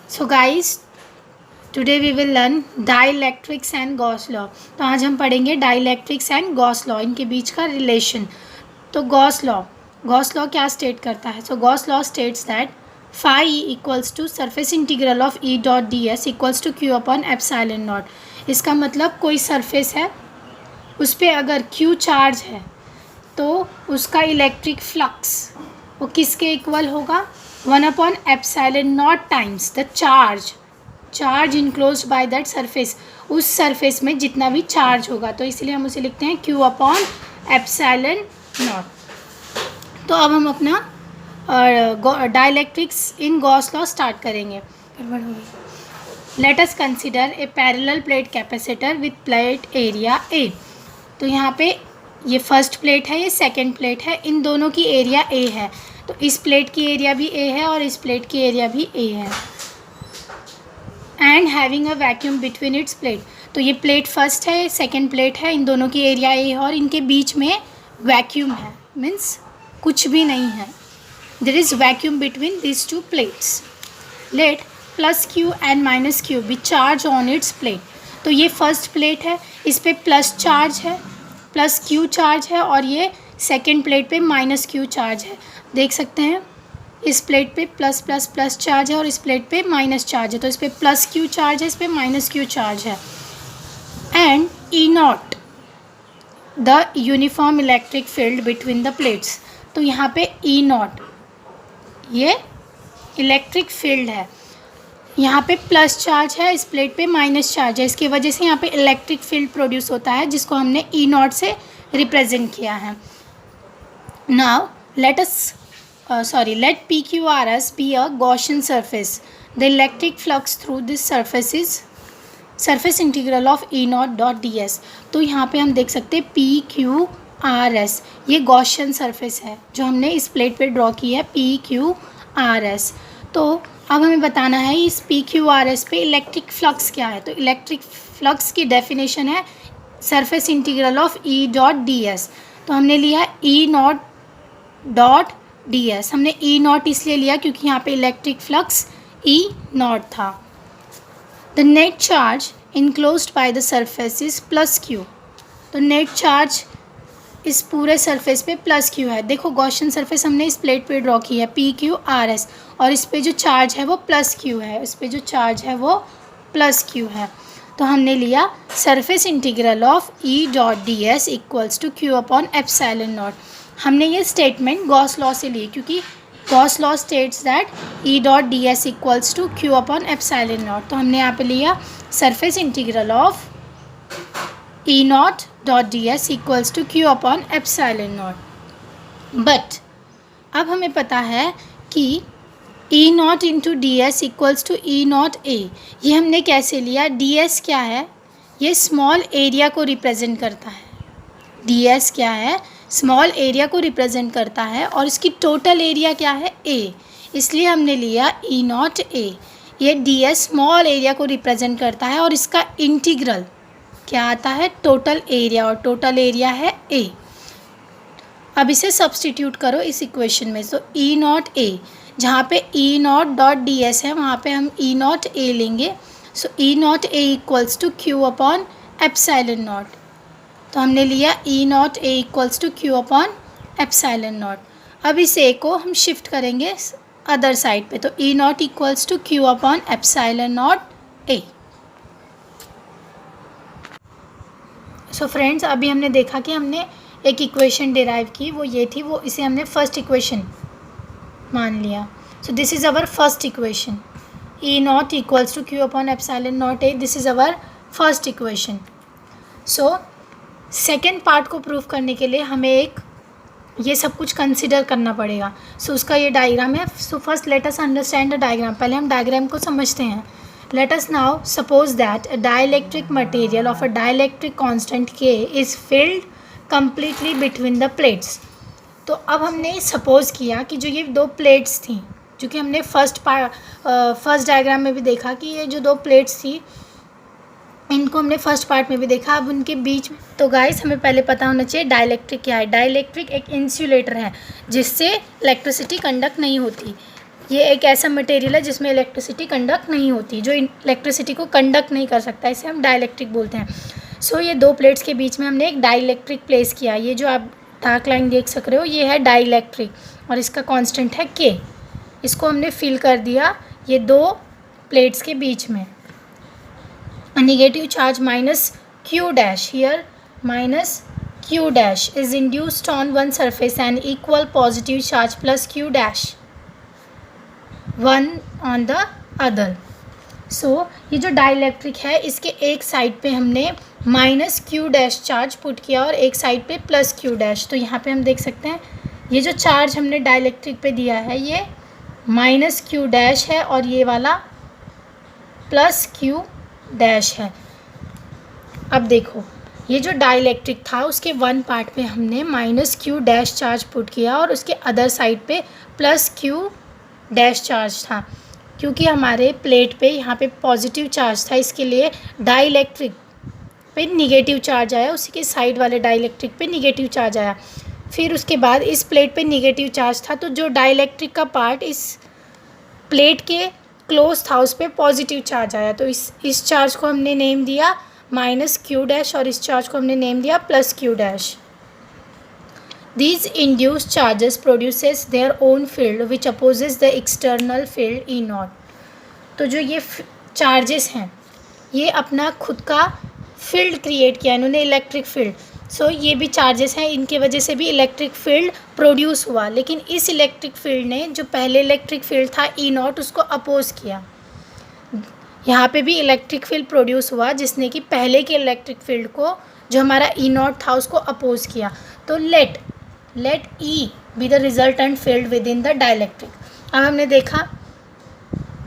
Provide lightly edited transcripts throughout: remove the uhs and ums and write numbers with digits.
So guys, today we will learn dielectrics and Gauss law. तो आज हम पढ़ेंगे डाइलेक्ट्रिक्स एंड गॉस लॉ, इनके बीच का रिलेशन। तो गॉस लॉ क्या स्टेट करता है? So Gauss law states that phi E equals to surface integral of E dot D S equals to Q upon epsilon naught. इसका मतलब कोई सरफेस है, उस पर अगर क्यू चार्ज है तो उसका इलेक्ट्रिक फ्लक्स वो किसके इक्वल होगा? 1 upon epsilon not times the charge enclosed by that surface. उस सरफेस में जितना भी चार्ज होगा, तो इसलिए हम उसे लिखते हैं क्यू अपॉन एप्सिलॉन नॉट। तो अब हम अपना डाइलेक्ट्रिक्स इन गॉस लॉ स्टार्ट करेंगे। Let us consider a parallel plate capacitor with plate area A. तो यहाँ पे ये फर्स्ट प्लेट है, ये सेकंड प्लेट है, इन दोनों की एरिया ए है। तो इस प्लेट की एरिया भी ए है और इस प्लेट की एरिया भी ए है। And having a vacuum between its plate. तो ये प्लेट फर्स्ट है, सेकंड प्लेट है, इन दोनों की एरिया ए है और इनके बीच में वैक्यूम है, मीन्स कुछ भी नहीं है। There is vacuum between this two plates. Let plus q and minus q be charge on its plate. तो ये फर्स्ट प्लेट है, इस पर प्लस चार्ज है, प्लस क्यू चार्ज है, और ये सेकेंड प्लेट पे माइनस क्यू चार्ज है। देख सकते हैं इस प्लेट पे प्लस प्लस प्लस चार्ज है और इस प्लेट पे माइनस चार्ज है। तो इस पर प्लस क्यू चार्ज है, इस पर माइनस क्यू चार्ज है। And E not the uniform electric field between the plates. तो यहाँ पे ई नॉट ये इलेक्ट्रिक फील्ड है, यहाँ पे प्लस चार्ज है, इस प्लेट पे माइनस चार्ज है, इसकी वजह से यहाँ पे इलेक्ट्रिक फील्ड प्रोड्यूस होता है, जिसको हमने ई नॉट से रिप्रेजेंट किया है। Now let PQRS be a Gaussian surface. The electric flux through this surface is surface integral of E naught dot ds. तो यहाँ पे हम देख सकते हैं PQRS ये गॉशियन सरफेस है जो हमने इस प्लेट पे ड्रॉ की है, PQRS। तो अब हमें बताना है इस PQRS पे इलेक्ट्रिक फ्लक्स क्या है। तो इलेक्ट्रिक फ्लक्स की डेफिनेशन है surface integral of E dot ds। तो हमने लिया E नॉट डॉट ds। हमने E नॉट इसलिए लिया क्योंकि यहाँ पे इलेक्ट्रिक फ्लक्स E नॉट था। The net charge enclosed by the surface is plus Q. तो नेट चार्ज इस पूरे सरफेस पे प्लस क्यू है। देखो गॉसियन सरफेस हमने इस प्लेट पे ड्रॉ की है PQRS, और इस पे जो चार्ज है वो प्लस क्यू है, इस पे जो चार्ज है वो प्लस क्यू है। तो हमने लिया surface integral of E dot ds equals to Q upon epsilon nought. हमने ये स्टेटमेंट गॉस लॉ से ली क्योंकि Gauss law states that E dot ds equals to Q upon epsilon nought. तो हमने यहाँ पे लिया surface integral of E nought dot ds equals to Q upon epsilon nought. But अब हमें पता है कि E nought into ds equals to E nought a। ये हमने कैसे लिया? ds क्या है? ये स्मॉल एरिया को रिप्रेजेंट करता है। ds क्या है? स्मॉल एरिया को रिप्रेजेंट करता है, और इसकी टोटल एरिया क्या है? a। इसलिए हमने लिया E नॉट a। ये ds स्मॉल एरिया को रिप्रेजेंट करता है और इसका इंटीग्रल क्या आता है? टोटल एरिया, और टोटल एरिया है a। अब इसे सब्सटीट्यूट करो इस इक्वेशन में। तो E नॉट a, जहाँ पे E नॉट डॉट ds है वहाँ पे हम E नॉट a लेंगे। So E nought a equals to Q upon epsilon nought. तो हमने लिया E nought a equals to Q upon epsilon nought. अब इस a को हम शिफ्ट करेंगे अदर साइड पे। तो E not equals to Q upon epsilon not a। So friends, अभी हमने देखा कि हमने एक इक्वेशन डिराइव की, वो ये थी, वो इसे हमने फर्स्ट इक्वेशन मान लिया। So this is our first equation, E not equals to Q upon epsilon not a। This is our first equation. So second part को प्रूव करने के लिए हमें ये सब कुछ कंसिडर करना पड़ेगा। सो उसका ये डायग्राम है। So first let us understand the diagram. पहले हम डायग्राम को समझते हैं। Let us now suppose that a dielectric material of a dielectric constant K is filled completely between the plates. तो अब हमने सपोज किया कि जो ये दो प्लेट्स थी, जो कि हमने फर्स्ट डायग्राम में भी देखा कि ये जो दो प्लेट्स थी, इनको हमने फर्स्ट पार्ट में भी देखा। अब उनके बीच में, तो गाइस हमें पहले पता होना चाहिए डाइलेक्ट्रिक क्या है। डाइलेक्ट्रिक एक इंसुलेटर है जिससे इलेक्ट्रिसिटी कंडक्ट नहीं होती। ये एक ऐसा मटेरियल है जिसमें इलेक्ट्रिसिटी कंडक्ट नहीं होती, जो इलेक्ट्रिसिटी को कंडक्ट नहीं कर सकता, इसे हम डाइलेक्ट्रिक बोलते हैं। सो ये दो प्लेट्स के बीच में हमने एक डाइलेक्ट्रिक प्लेस किया। ये जो आप डार्क लाइन देख सक रहे हो ये है डाइलेक्ट्रिक और इसका कांस्टेंट है के। इसको हमने फिल कर दिया ये दो प्लेट्स के बीच में। Negative charge minus Q dash, here minus q dash is induced on one surface and equal positive charge plus q dash one on the other. So ये जो डाइलेक्ट्रिक है इसके एक साइड पे हमने minus Q dash charge put किया और एक साइड पे प्लस क्यू डैश। तो यहाँ पे हम देख सकते हैं ये जो चार्ज हमने डाइलेक्ट्रिक पे दिया है ये माइनस क्यू डैश है और ये वाला प्लस क्यू डैश है। अब देखो ये जो डाइलेक्ट्रिक था उसके वन पार्ट पे हमने minus Q dash charge put किया और उसके अदर साइड पे प्लस क्यू डैश चार्ज था। क्योंकि हमारे प्लेट पे यहाँ पे पॉजिटिव चार्ज था इसके लिए डाइलेक्ट्रिक पे निगेटिव चार्ज आया, उसी के साइड वाले डाइलेक्ट्रिक पे निगेटिव चार्ज आया। फिर उसके बाद इस प्लेट पे निगेटिव चार्ज था तो जो डाइलेक्ट्रिक का पार्ट इस प्लेट के क्लोज था उस पर पॉजिटिव चार्ज आया। तो इस चार्ज को हमने नेम दिया माइनस क्यू डैश और इस चार्ज को हमने नेम दिया plus Q dash. These induced charges produces their own field which opposes the external field E naught. तो जो ये चार्जेस हैं ये अपना खुद का फील्ड क्रिएट किया इन्होंने, इलेक्ट्रिक फील्ड। सो ये भी चार्जेस हैं, इनके वजह से भी इलेक्ट्रिक फील्ड प्रोड्यूस हुआ। लेकिन इस इलेक्ट्रिक फील्ड ने जो पहले इलेक्ट्रिक फील्ड था E नॉट उसको अपोज किया। यहाँ पे भी इलेक्ट्रिक फील्ड प्रोड्यूस हुआ जिसने कि पहले के इलेक्ट्रिक फील्ड को जो हमारा E नॉट था उसको अपोज किया। तो let E be the resultant field within the dielectric. अब हमने देखा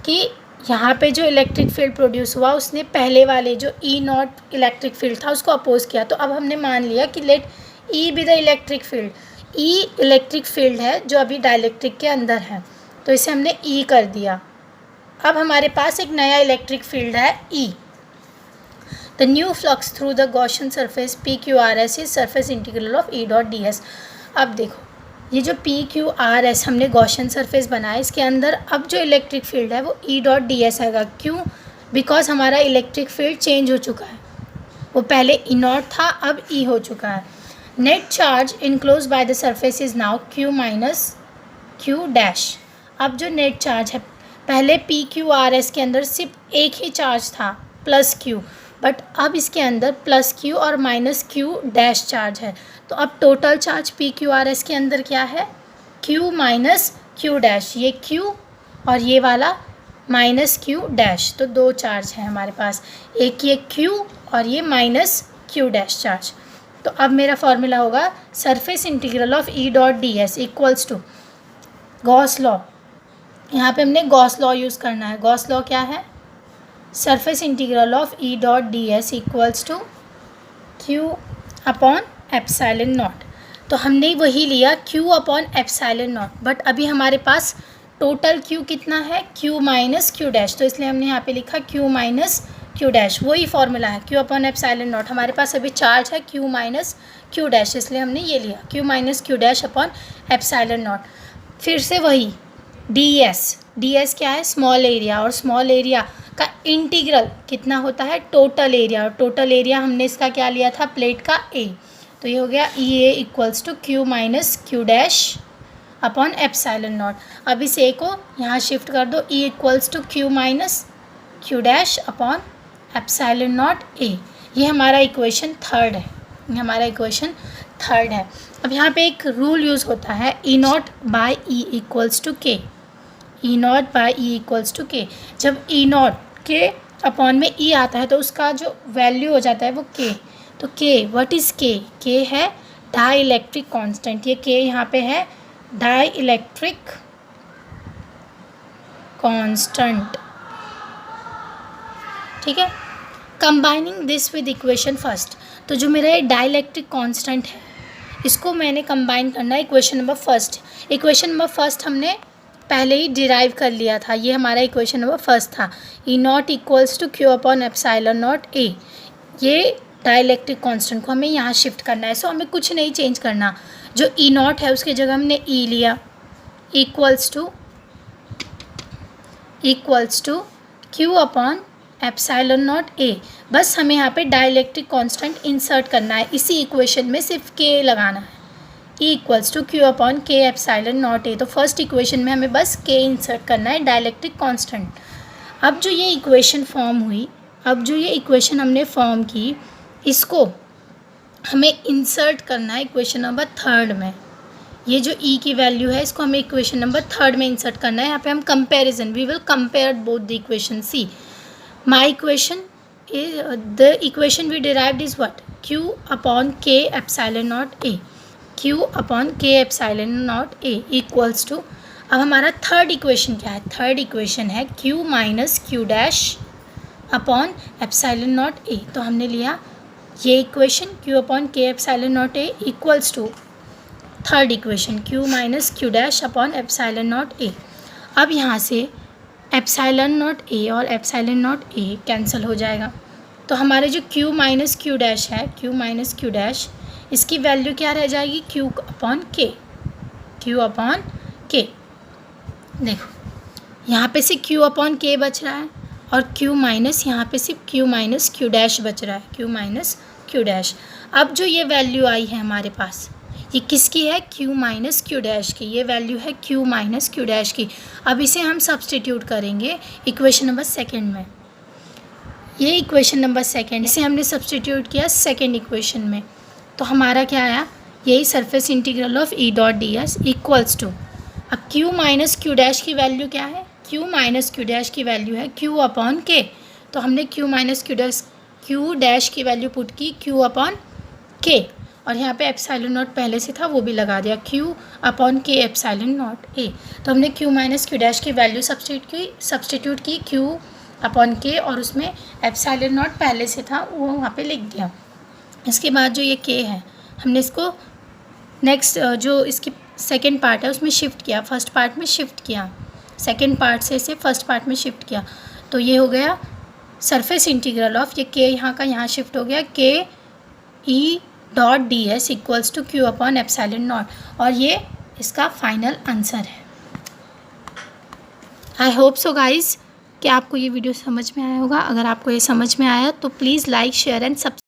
कि यहाँ पे जो इलेक्ट्रिक फील्ड प्रोड्यूस हुआ उसने पहले वाले जो E नॉट इलेक्ट्रिक फील्ड था उसको अपोज किया। तो अब हमने मान लिया कि let E be the electric field. E electric field है जो अभी डाइलेक्ट्रिक के अंदर है, तो इसे हमने E कर दिया। अब हमारे पास एक नया इलेक्ट्रिक फील्ड है E। The new flux through the Gaussian surface PQRS is surface integral of E dot DS। अब देखो ये जो PQRS हमने गॉसियन सरफेस बनाया इसके अंदर अब जो इलेक्ट्रिक फील्ड है वो E डॉट DS आएगा। क्यों? बिकॉज हमारा इलेक्ट्रिक फील्ड चेंज हो चुका है, वो पहले E नॉट था अब E हो चुका है। Net charge enclose by the surface is now Q minus Q dash. अब जो नेट चार्ज है पहले PQRS के अंदर सिर्फ एक ही चार्ज था प्लस Q, बट अब इसके अंदर प्लस Q और माइनस Q डैश चार्ज है। तो अब टोटल चार्ज PQRS के अंदर क्या है? Q माइनस Q डैश, ये Q और ये वाला माइनस Q डैश। तो दो चार्ज हैं हमारे पास, एक ये Q और ये माइनस Q डैश चार्ज। तो अब मेरा फॉर्मूला होगा surface integral of E dot DS equals to Gauss law. यहाँ पे हमने गॉस लॉ यूज़ करना है। गॉस लॉ क्या है? Surface integral of E dot DS equals to Q upon epsilon nought. तो हमने वही लिया Q upon epsilon nought, but अभी हमारे पास टोटल Q कितना है? Q minus Q dash. तो इसलिए हमने यहाँ पे लिखा Q माइनस Q डैश, वही फॉर्मूला है Q अपॉन एप्सिलॉन नॉट। हमारे पास अभी चार्ज है Q माइनस Q डैश, इसलिए हमने ये लिया Q minus Q dash upon epsilon not. फिर से वही DS क्या है? स्मॉल एरिया, और स्मॉल एरिया का इंटीग्रल कितना होता है? टोटल एरिया, और टोटल एरिया हमने इसका क्या लिया था? प्लेट का A। तो ये हो गया EA equals to Q minus Q dash upon epsilon nought. अब इस A को यहाँ शिफ्ट कर दो, E equals to Q minus Q dash upon epsilon not A। ये हमारा इक्वेशन थर्ड है, ये हमारा इक्वेशन थर्ड है। अब यहाँ पे एक रूल यूज़ होता है E nought by E equals to K। E nought by E equals to K। जब E नॉट के अपॉन में E आता है तो उसका जो वैल्यू हो जाता है वो K। तो K, what is K? K है डाई इलेक्ट्रिक कॉन्स्टेंट। ये K यहाँ पे है डाई इलेक्ट्रिक कॉन्स्टेंट, ठीक है। Combining this with equation first, तो जो मेरा ये डाई इलेक्ट्रिक कॉन्स्टेंट है इसको मैंने कंबाइन करना है equation number first. Equation number first हमने पहले ही डिराइव कर लिया था, ये हमारा इक्वेशन नंबर फर्स्ट था। E not equals to Q upon epsilon not A। ये डाइलेक्ट्रिक कांस्टेंट को हमें यहाँ शिफ्ट करना है। सो हमें कुछ नहीं चेंज करना, जो E नॉट है उसके जगह हमने E लिया equals to equals to Q upon epsilon naught A. बस हमें यहाँ पे डाइलेक्ट्रिक कांस्टेंट इंसर्ट करना है, इसी इक्वेशन में सिर्फ के लगाना है। E equals to Q upon K epsilon naught A. तो फर्स्ट इक्वेशन में हमें बस के इंसर्ट करना है, डाइलेक्ट्रिक कांस्टेंट। अब जो ये इक्वेशन फॉर्म हुई, अब जो ये इक्वेशन हमने फॉर्म की, इसको हमें इंसर्ट करना है इक्वेशन नंबर थर्ड में। ये जो ई की वैल्यू है इसको हमें इक्वेशन नंबर थर्ड में इंसर्ट करना है। यहाँ पे हम comparison, we will compare both the equation. See my equation is the equation we derived is what, Q upon K epsilon naught A, Q upon K epsilon naught A equals to, अब हमारा third equation क्या है, third equation है Q minus Q dash upon epsilon naught A. तो हमने लिया ये equation Q upon K epsilon naught A equals to third equation Q minus Q dash upon epsilon naught A. अब यहाँ से एप्सिलॉन नॉट ए और epsilon naught ए cancel हो जाएगा, तो हमारे जो क्यू माइनस क्यू डैश है, क्यू माइनस क्यू डैश, इसकी वैल्यू क्या रह जाएगी, क्यू अपॉन के, क्यू अपॉन के। देखो यहाँ पे से क्यू अपॉन के बच रहा है और क्यू माइनस, यहाँ पे सिर्फ क्यू माइनस क्यू डैश बच रहा है, क्यू माइनस क्यू डैश। अब जो ये वैल्यू आई है हमारे पास, ये किसकी है, क्यू माइनस क्यू डैश की, ये वैल्यू है क्यू माइनस क्यू डैश की। अब इसे हम सब्सटीट्यूट करेंगे इक्वेशन नंबर सेकेंड में। ये इक्वेशन नंबर सेकेंड, इसे हमने सब्सटीट्यूट किया सेकेंड इक्वेशन में, तो हमारा क्या आया, यही surface integral of E dot D S equals to, अब क्यू माइनस क्यू डैश की वैल्यू क्या है, क्यू माइनस क्यू डैश की वैल्यू है क्यू अपॉन के। तो हमने क्यू माइनस क्यू डैश की वैल्यू पुट की क्यू अपॉन के, और यहाँ पे एप्सिलॉन नॉट पहले से था वो भी लगा दिया, Q upon K epsilon naught A. तो हमने क्यू माइनस क्यू डैश की वैल्यू सब्सटीट्यूट की क्यू अपॉन के, और उसमें एप्सिलॉन नॉट पहले से था वो वहाँ पे लिख दिया। इसके बाद जो ये के है, हमने इसको नेक्स्ट जो इसकी सेकेंड पार्ट है उसमें शिफ्ट किया, फर्स्ट पार्ट में शिफ्ट किया, सेकेंड पार्ट से इसे फर्स्ट पार्ट में शिफ्ट किया, तो ये हो गया सरफेस इंटीग्रल ऑफ, ये के यहाँ का यहाँ शिफ्ट हो गया, K E dot D S equals to Q upon epsilon naught, और ये इसका फाइनल आंसर है। आई होप सो गाइज कि आपको ये वीडियो समझ में आया होगा। अगर आपको ये समझ में आया तो please like share and subscribe.